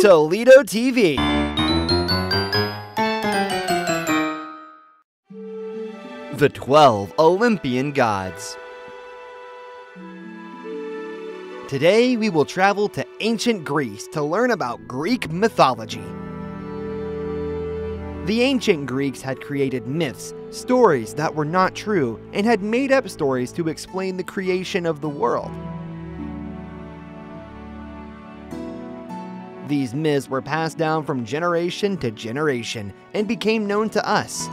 Tolito TV. The 12 Olympian Gods. Today we will travel to ancient Greece to learn about Greek mythology. The ancient Greeks had created myths, stories that were not true, and had made up stories to explain the creation of the world. These myths were passed down from generation to generation and became known to us.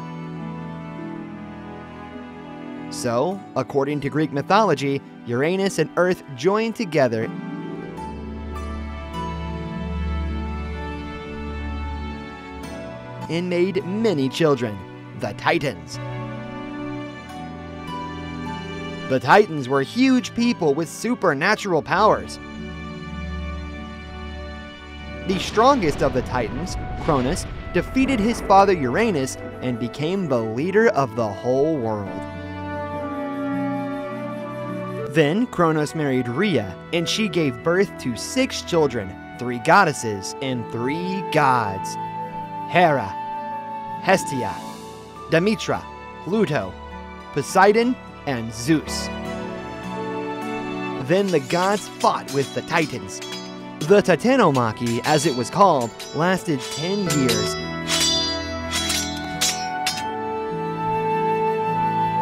So, according to Greek mythology, Uranus and Earth joined together and made many children, the Titans. The Titans were huge people with supernatural powers. The strongest of the Titans, Cronus, defeated his father Uranus and became the leader of the whole world. Then Cronus married Rhea, and she gave birth to 6 children, 3 goddesses and 3 gods: Hera, Hestia, Demetra, Pluto, Poseidon, and Zeus. Then the gods fought with the Titans. The Titanomachy, as it was called, lasted 10 years.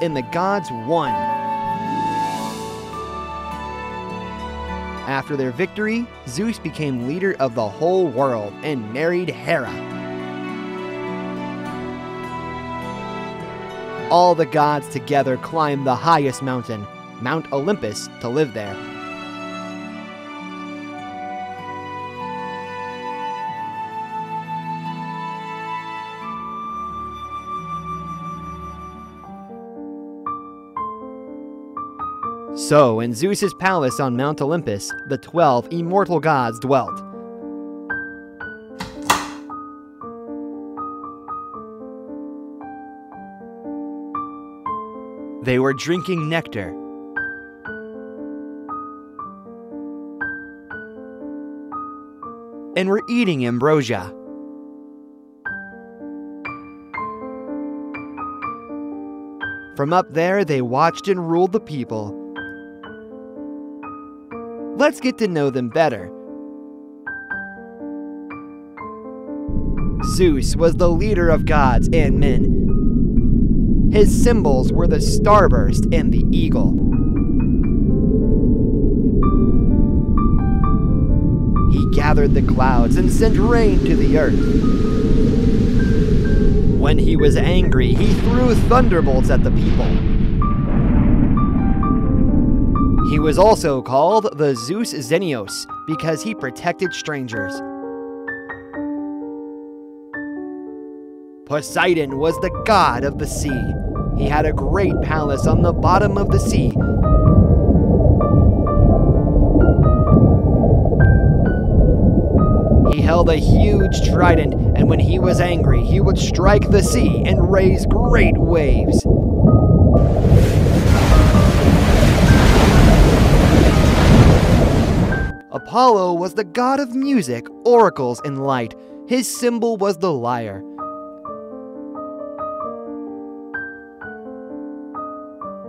And the gods won. After their victory, Zeus became leader of the whole world and married Hera. All the gods together climbed the highest mountain, Mount Olympus, to live there. So, in Zeus's palace on Mount Olympus, the 12 immortal gods dwelt. They were drinking nectar, and were eating ambrosia. From up there, they watched and ruled the people. Let's get to know them better. Zeus was the leader of gods and men. His symbols were the starburst and the eagle. He gathered the clouds and sent rain to the earth. When he was angry, he threw thunderbolts at the people. He was also called the Zeus Xenios because he protected strangers. Poseidon was the god of the sea. He had a great palace on the bottom of the sea. He held a huge trident, and when he was angry, he would strike the sea and raise great waves. Apollo was the god of music, oracles, and light. His symbol was the lyre.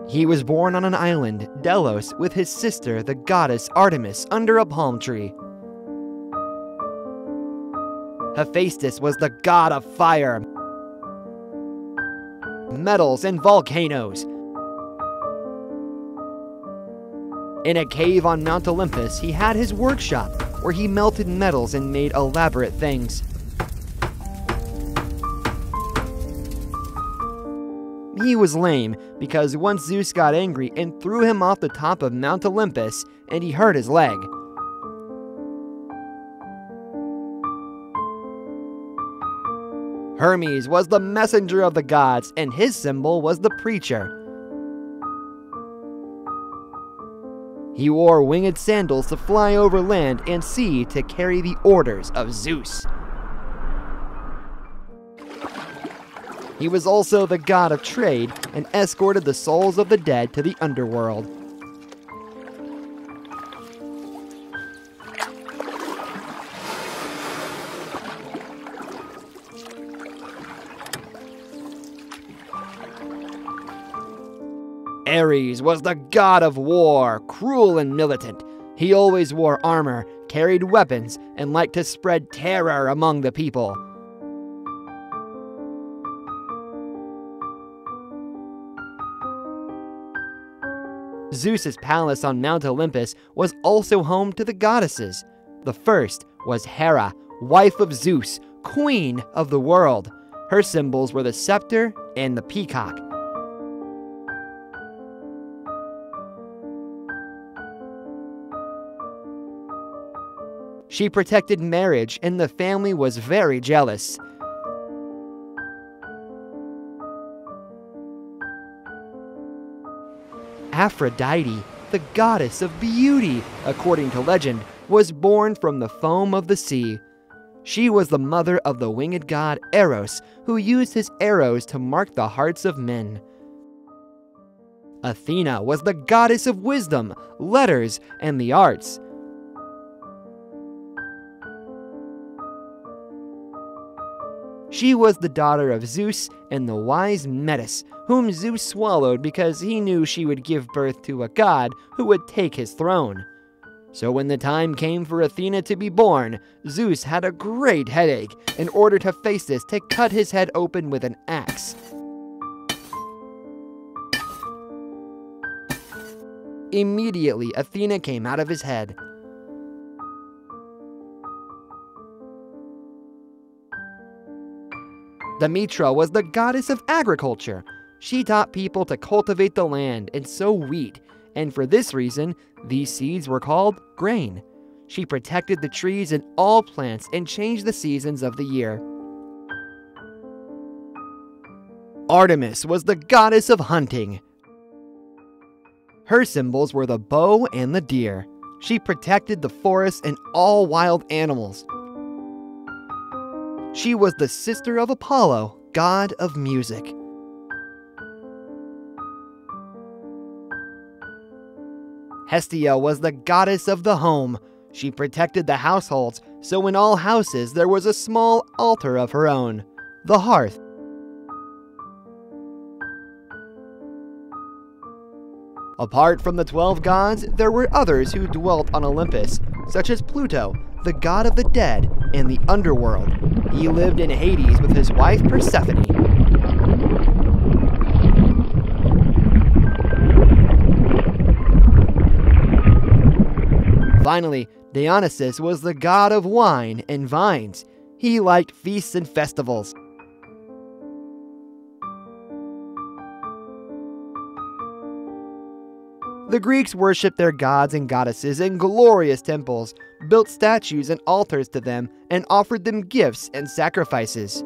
He was born on an island, Delos, with his sister, the goddess Artemis, under a palm tree. Hephaestus was the god of fire, metals, and volcanoes. In a cave on Mount Olympus, he had his workshop, where he melted metals and made elaborate things. He was lame, because once Zeus got angry and threw him off the top of Mount Olympus, and he hurt his leg. Hermes was the messenger of the gods, and his symbol was the preacher. He wore winged sandals to fly over land and sea to carry the orders of Zeus. He was also the god of trade and escorted the souls of the dead to the underworld. Ares was the god of war, cruel and militant. He always wore armor, carried weapons, and liked to spread terror among the people. Zeus's palace on Mount Olympus was also home to the goddesses. The first was Hera, wife of Zeus, queen of the world. Her symbols were the scepter and the peacock. She protected marriage, and the family was very jealous. Aphrodite, the goddess of beauty, according to legend, was born from the foam of the sea. She was the mother of the winged god Eros, who used his arrows to mark the hearts of men. Athena was the goddess of wisdom, letters, and the arts. She was the daughter of Zeus and the wise Metis, whom Zeus swallowed because he knew she would give birth to a god who would take his throne. So when the time came for Athena to be born, Zeus had a great headache and ordered Hephaestus to cut his head open with an axe. Immediately, Athena came out of his head. Demetra was the goddess of agriculture. She taught people to cultivate the land and sow wheat, and for this reason, these seeds were called grain. She protected the trees and all plants and changed the seasons of the year. Artemis was the goddess of hunting. Her symbols were the bow and the deer. She protected the forest and all wild animals. She was the sister of Apollo, god of music. Hestia was the goddess of the home. She protected the households, so in all houses there was a small altar of her own, the hearth. Apart from the 12 gods, there were others who dwelt on Olympus, such as Pluto, the god of the dead and the underworld. He lived in Hades with his wife Persephone. Finally, Dionysus was the god of wine and vines. He liked feasts and festivals. The Greeks worshipped their gods and goddesses in glorious temples, built statues and altars to them, and offered them gifts and sacrifices.